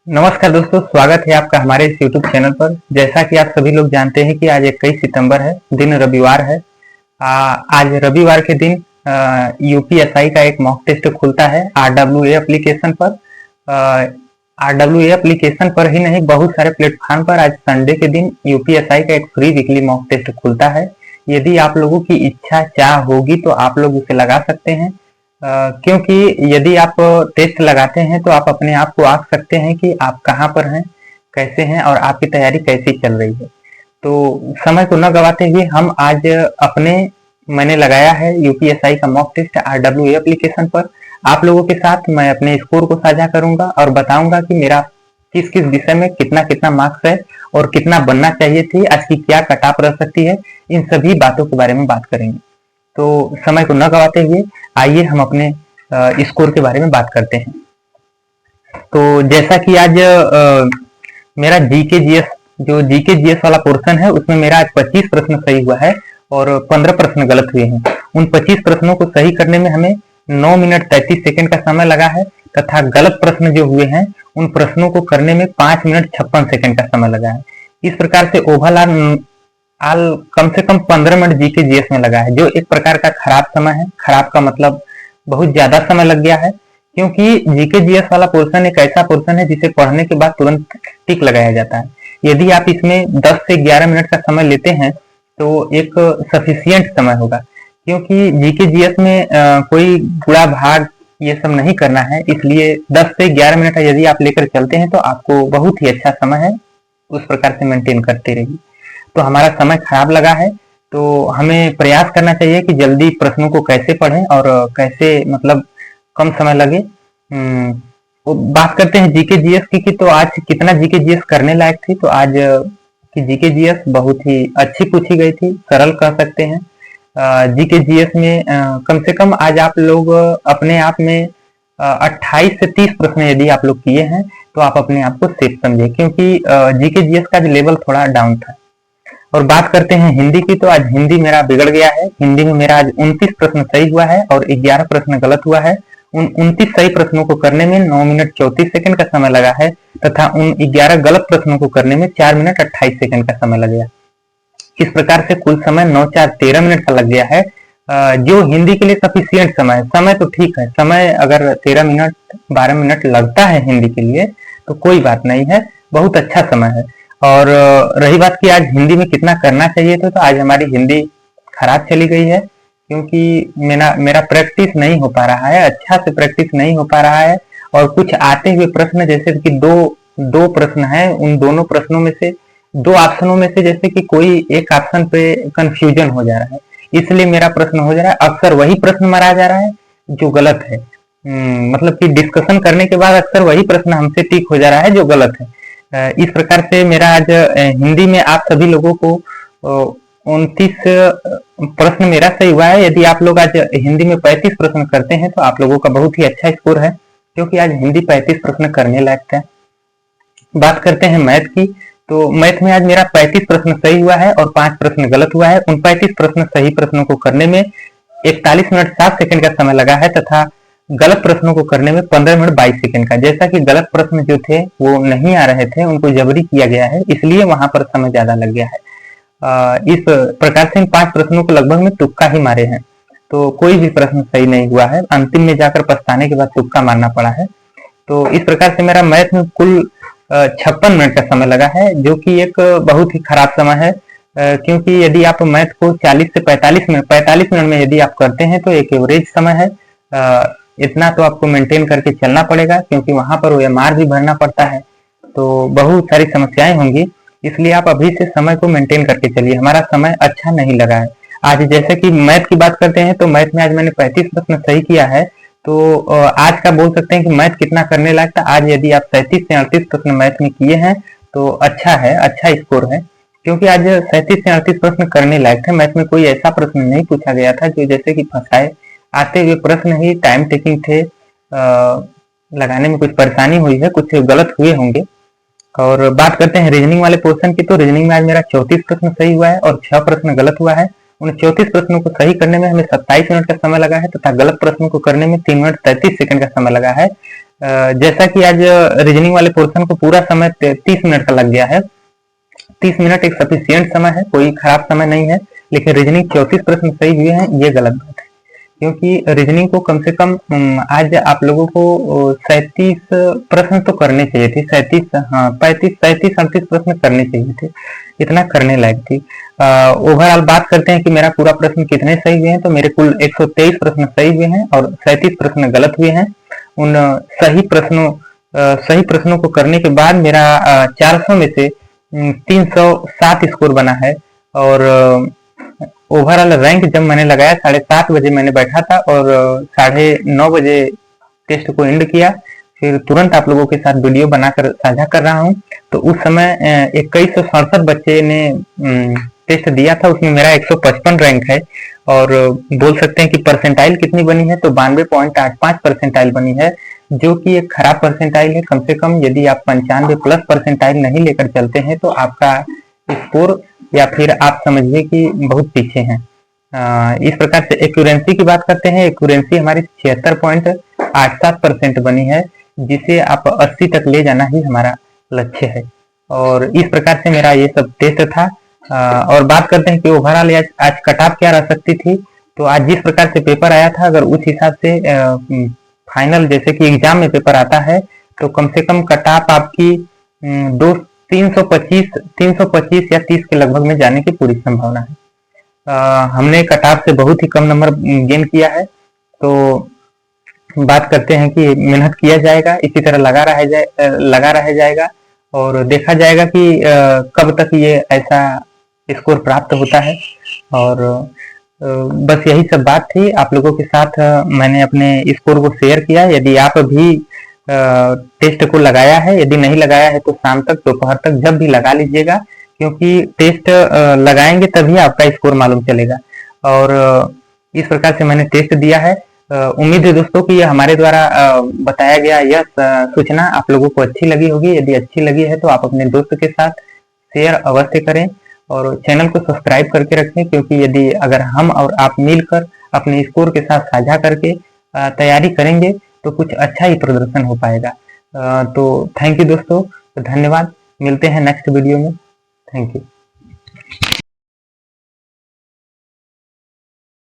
नमस्कार दोस्तों, स्वागत है आपका हमारे इस YouTube चैनल पर। जैसा कि आप सभी लोग जानते हैं कि आज 21 सितंबर है, दिन रविवार है। आज रविवार के दिन यूपीएसआई का एक मॉक टेस्ट खुलता है आरडब्ल्यूए एप्लीकेशन पर। आरडब्ल्यूए एप्लीकेशन पर ही नहीं, बहुत सारे प्लेटफॉर्म पर आज संडे के दिन यूपीएसआई का एक फ्री वीकली मॉक टेस्ट खुलता है। यदि आप लोगों की इच्छा चाह होगी तो आप लोग उसे लगा सकते हैं, क्योंकि यदि आप टेस्ट लगाते हैं तो आप अपने आप को आंक सकते हैं कि आप कहाँ पर हैं, कैसे हैं और आपकी तैयारी कैसी चल रही है। तो समय को न गवाते हुए हम आज मैंने लगाया है यूपीएसआई का मॉक टेस्ट आरडब्ल्यूए एप्लीकेशन पर। आप लोगों के साथ मैं अपने स्कोर को साझा करूंगा और बताऊंगा कि मेरा किस किस विषय में कितना कितना मार्क्स है और कितना बनना चाहिए थी, आज की क्या कट ऑफ रह सकती है। इन सभी बातों के बारे में बात करेंगे। तो समय को न गवाते हुए आइए हम अपने स्कोर के बारे में बात करते हैं। तो जैसा कि आज मेरा जीके जीएस वाला पोर्शन है, उसमें मेरा आज 25 प्रश्न सही हुआ है और 15 प्रश्न गलत हुए हैं। उन 25 प्रश्नों को सही करने में हमें 9 मिनट 33 सेकंड का समय लगा है तथा गलत प्रश्न जो हुए हैं उन प्रश्नों को करने में 5 मिनट 56 सेकंड का समय लगा है। इस प्रकार से ओवरऑल कम से कम 15 मिनट जीके जीएस में लगा है, जो एक प्रकार का खराब समय है। खराब का मतलब बहुत ज्यादा समय लग गया है, क्योंकि जीके जीएस वाला पोर्शन एक ऐसा पोर्शन है जिसे पढ़ने के बाद तुरंत टिक लगाया जाता है। यदि आप इसमें 10 से 11 मिनट का समय लेते हैं तो एक सफिशियंट समय होगा, क्योंकि जीके जीएस में कोई गुणा भाग ये सब नहीं करना है। इसलिए 10 से 11 मिनट यदि आप लेकर चलते हैं तो आपको बहुत ही अच्छा समय है, उस प्रकार से मेंटेन करते रहिए। तो हमारा समय खराब लगा है, तो हमें प्रयास करना चाहिए कि जल्दी प्रश्नों को कैसे पढ़ें और कैसे मतलब कम समय लगे। तो बात करते हैं जीके जीएस की कि तो आज कितना जीके जीएस करने लायक थी। तो आज की जीके जीएस बहुत ही अच्छी पूछी गई थी, सरल कह सकते हैं। जीके जीएस में कम से कम आज आप लोग अपने आप में 28 से 30 प्रश्न यदि आप लोग किए हैं तो आप अपने आप को सेफ समझे, क्योंकि जीके जीएस का लेवल थोड़ा डाउन था। और बात करते हैं हिंदी की, तो आज हिंदी मेरा बिगड़ गया है। हिंदी में मेरा आज 29 प्रश्न सही हुआ है और 11 प्रश्न गलत हुआ है। उन 29 सही प्रश्नों को करने में 9 मिनट 34 सेकंड का समय लगा है तथा उन 11 गलत प्रश्नों को करने में 4 मिनट 28 सेकंड का समय लग गया। इस प्रकार से कुल समय 9 4 13 मिनट का लग गया है, जो हिंदी के लिए सफिशियंट समय है। समय तो ठीक है, समय अगर 13 मिनट 12 मिनट लगता है हिंदी के लिए तो कोई बात नहीं है, बहुत अच्छा समय है। और रही बात कि आज हिंदी में कितना करना चाहिए था, तो आज हमारी हिंदी खराब चली गई है, क्योंकि मेरा प्रैक्टिस नहीं हो पा रहा है, अच्छा से प्रैक्टिस नहीं हो पा रहा है। और कुछ आते हुए प्रश्न जैसे कि दो प्रश्न है, उन दोनों प्रश्नों में से दो ऑप्शनों में से जैसे कि कोई एक ऑप्शन पे कंफ्यूजन हो जा रहा है, इसलिए मेरा प्रश्न हो जा रहा है। अक्सर वही प्रश्न मारा जा रहा है जो गलत है। मतलब कि डिस्कशन करने के बाद अक्सर वही प्रश्न हमसे टिक हो जा रहा है जो गलत है। इस प्रकार से मेरा आज हिंदी में आप सभी लोगों को 29 प्रश्न मेरा सही हुआ है। यदि आप लोग आज हिंदी में 35 प्रश्न करते हैं तो आप लोगों का बहुत ही अच्छा स्कोर है, क्योंकि आज हिंदी 35 प्रश्न करने लायक था। बात करते हैं मैथ की, तो मैथ में आज मेरा 35 प्रश्न सही हुआ है और 5 प्रश्न गलत हुआ है। उन 35 प्रश्न सही प्रश्नों को करने में 41 मिनट 7 सेकंड का समय लगा है तथा गलत प्रश्नों को करने में 15 मिनट 22 सेकंड का। जैसा कि गलत प्रश्न जो थे वो नहीं आ रहे थे, उनको जबरी किया गया है, इसलिए वहां पर समय ज्यादा लग गया है। इस प्रकार से इन 5 प्रश्नों को लगभग में तुक्का ही मारे हैं, तो कोई भी प्रश्न सही नहीं हुआ है। अंतिम में जाकर पछताने के बाद तुक्का मारना पड़ा है। तो इस प्रकार से मेरा मैथ में कुल 56 मिनट का समय लगा है, जो कि एक बहुत ही खराब समय है, क्योंकि यदि आप मैथ को 40 से 45 मिनट में यदि आप करते हैं तो एक एवरेज समय है। इतना तो आपको मेंटेन करके चलना पड़ेगा, क्योंकि वहां पर ओएमआर भी भरना पड़ता है, तो बहुत सारी समस्याएं होंगी। इसलिए आप अभी से समय को मेंटेन करके चलिए। हमारा समय अच्छा नहीं लगा है आज। जैसे कि मैथ की बात करते हैं, तो मैथ में आज मैंने 35 प्रश्न सही किया है, तो आज का बोल सकते हैं कि मैथ कितना करने लायक था। आज यदि आप 37 से 38 प्रश्न मैथ में किए हैं तो अच्छा है, अच्छा स्कोर है, क्योंकि आज 37 से 38 प्रश्न करने लायक थे। मैथ में कोई ऐसा प्रश्न नहीं पूछा गया था जो जैसे कि फंसाए। आते हुए प्रश्न ही टाइम टेकिंग थे, लगाने में कुछ परेशानी हुई है, कुछ गलत हुए होंगे। और बात करते हैं रीजनिंग वाले पोर्शन की, तो रीजनिंग में आज मेरा 34 प्रश्न सही हुआ है और 6 प्रश्न गलत हुआ है। उन 34 प्रश्नों को सही करने में हमें 27 मिनट का समय लगा है तथा गलत प्रश्नों को करने में 3 मिनट 33 सेकंड का समय लगा है। जैसा कि आज रीजनिंग वाले पोर्शन को पूरा समय 30 मिनट का लग गया है। 30 मिनट एक सफिशियंट समय है, कोई खराब समय नहीं है। लेकिन रीजनिंग 34 प्रश्न सही हुए हैं, ये गलत बात है। क्योंकि रीजनिंग को कम से कम आज आप लोगों को 37 प्रश्न तो करने चाहिए थे। 37-38 प्रश्न करने चाहिए थे, इतना करने लायक थी। ओवरऑल बात करते हैं कि मेरा पूरा प्रश्न कितने सही हुए हैं, तो मेरे कुल 123 प्रश्न सही हुए हैं और 37 प्रश्न गलत हुए हैं। उन सही प्रश्नों को करने के बाद मेरा 400 में से 307 स्कोर बना है। और ओवरऑल रैंक जब मैंने लगाया 7:30 बजे मैंने बैठा था और 9:30 बजे टेस्ट को एंड किया। फिर तुरंत आप लोगों के साथ वीडियो बनाकर साझा कर रहा हूं। तो उस समय 2167 बच्चे ने टेस्ट दिया था, उसमें मेरा 155 रैंक है। और बोल सकते हैं कि परसेंटाइल कितनी बनी है, तो 92.85 परसेंटाइल बनी है, जो कि एक खराब परसेंटाइल है। कम से कम यदि आप 95 प्लस परसेंटाइल नहीं लेकर चलते हैं तो आपका स्कोर या फिर आप समझिए कि बहुत पीछे हैं। इस प्रकार से एक्यूरेंसी की बात करते हैं। एक्यूरेंसी हमारी 76.87% बनी है, जिसे आप 80 तक ले जाना ही हमारा लक्ष्य है। और इस प्रकार से मेरा ये सब टेस्ट था। और बात करते हैं कि ओवरऑल आज कट ऑफ क्या रह सकती थी। तो आज जिस प्रकार से पेपर आया था, अगर उस हिसाब से फाइनल जैसे कि एग्जाम में पेपर आता है, तो कम से कम कट ऑफ आपकी 325 या 30 के लगभग में जाने की पूरी संभावना है। हमने कट ऑफ से बहुत ही कम नंबर गेन किया है। तो बात करते हैं कि मेहनत किया जाएगा, इसी तरह लगा रह जाएगा और देखा जाएगा कि कब तक ये ऐसा स्कोर प्राप्त होता है। और बस यही सब बात थी। आप लोगों के साथ मैंने अपने स्कोर को शेयर किया। यदि आप भी टेस्ट को लगाया है, यदि नहीं लगाया है तो शाम तक, दोपहर तक जब भी लगा लीजिएगा, क्योंकि टेस्ट लगाएंगे तभी आपका स्कोर मालूम चलेगा। और इस प्रकार से मैंने टेस्ट दिया है। उम्मीद है दोस्तों कि यह हमारे द्वारा बताया गया यह सूचना आप लोगों को अच्छी लगी होगी। यदि अच्छी लगी है तो आप अपने दोस्त के साथ शेयर अवश्य करें और चैनल को सब्सक्राइब करके रखें, क्योंकि यदि अगर हम और आप मिलकर अपने स्कोर के साथ साझा करके तैयारी करेंगे तो कुछ अच्छा ही प्रदर्शन हो पाएगा। तो थैंक यू दोस्तों, धन्यवाद। मिलते हैं नेक्स्ट वीडियो में। Thank you.